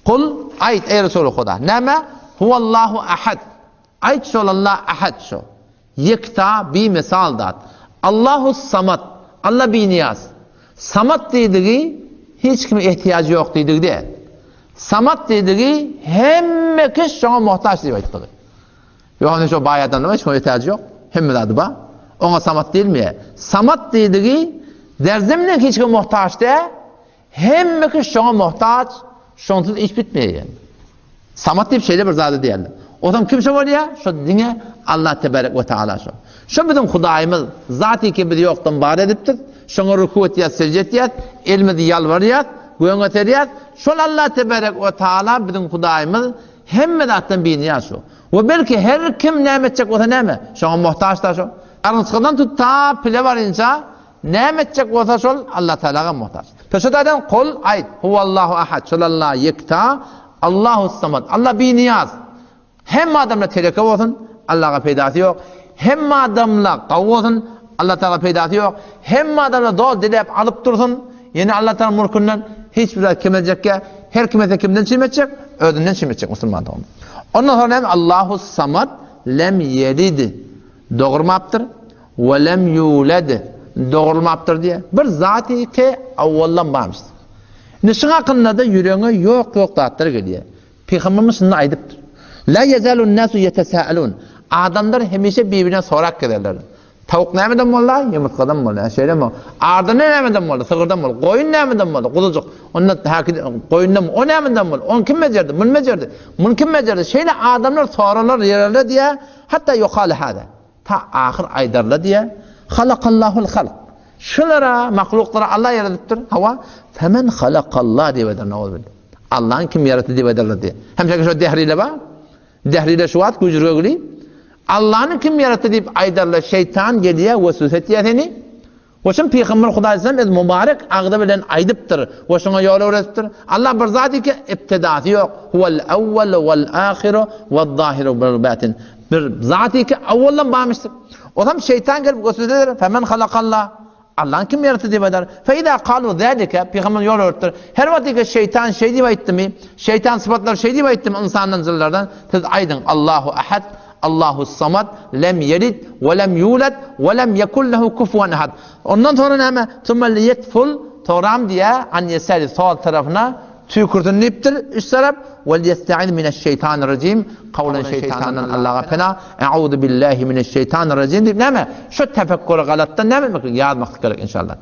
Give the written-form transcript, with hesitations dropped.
Kul ayt ey Resulü Huda. Neme? Huvallahu ahad. Ayt şol Allah ahad şo. Yekta bir misal dat. Allahu samad. Allah bir niyaz. Samad dediği hiç kime ihtiyacı yok dediği değil. Samad dediği hemme kişi şuna muhtaç diye ayttığı. Yani şu bayadan da hiç ihtiyacı yok. Hemme adı ba. Ona samad değil mi? Samad dediği derzimle hiç kime muhtaç değil. Hemme kişi şuna muhtaç. Şonsuz iş bitmiyor yani. Samad diye bir şeyle bir zadı diyorlar. O zaman kimse var ya? Şu dine Allah tebarek ve teala şu. Şu bizim Hudayımız zati ki bir yoktan bar ediptir. Şuna rükû etiyat, secde etiyat, ilmidi yalvariyat, güven öteriyat. Şu Allah tebarek ve teala bizim Hudayımız hemme dağıttan bir niyaz şu. Ve belki her kim nimetçek olsa neme? Şuna muhtaç da şu. Arınçıkıdan tut ta pile varınca nimetçek olsa şu Allah Teala'ya muhtaç. Peşodadan kol ayt. Huvallahu ahad. Şu Allah yekta. Allahu samad. Allah bir niyaz. Hem adamla tereke olsun, Allah'a peydası yok. Hem adamla kav olsun, Allah Teala peydası yok. Hem adamla dol dilep alıp dursun, yine Allah Teala mülkünden hiçbir şey kimecek ki, her kimese kimden çimetecek? Ödünden çimetecek Müslüman da onu. Ondan sonra hem Allahu samad lem yelid doğurmaptır ve lem yulad doğurmaptır diye. Bir zati ki avvallan bağımsız. Nişin hakkında da yüreğine yok dağıttır geliyor. Peygamberimiz şunu aydıptır. La yezalun nasu yetesaalun. Adamlar hemişe birbirine sorak giderler. Tavuk nemeden mi oldu? Yumurtkadan mı oldu? Şeyle mi oldu? Arda nemeden mi oldu? Sığırdan mı oldu? Koyun nemeden mi oldu? Kuzucuk. Onunla koyundan mı? O nemeden mi oldu? Onu kim becerdi? Bunu becerdi. Bunu kim becerdi? Şeyle adamlar sorarlar yerler diye. Hatta yuqalu hada. Ta ahir aydarlar diye. Halakallahul halq. Şunlara, mahluklara Allah yaratıptır. Hava. Femen halakallah diye eder. Allah'ın kim yarattı diye ederler diye. Hem şu dehriyle var. Dehriyle şu at gücürü gülü. Allah'ın kim yarattı deyip aydarla şeytan geliyor vesvese etiyatini. O için Peygamber Huda Aleyhisselam mübarek ağda bilen aydıptır. O şuna yolu öğrettir. Allah bir zati ki iptidası yok. Huvel evvel vel ahiru vel zahiru vel batin. Bir zati ki evvelden bağmıştır. O zaman şeytan gelip vesvese eder. Femen halakallah. Allah'ın kim yarattı diye eder. Feyda kalu zâlike Peygamber yol öğrettir. Her vakti şeytan şey diye ayıttı mı? Şeytan sıfatlar şey diye ayıttı mı insandan zillerden? Siz aydın Allahu ahad, Allahu samad, lem yelid ve lem yulad ve lem yekul lehu kufuven ahad. Ondan sonra ne? Thumme liyetful toram diye an yesari sol tarafına tükürtün niptir üst taraf ve yesta'in mineşşeytanirracim kavlen şeytandan Allah'a pena e'udu billahi mineşşeytanirracim deyip ne? Şu tefekkürü galattan ne demek? Yazmak gerek inşallah.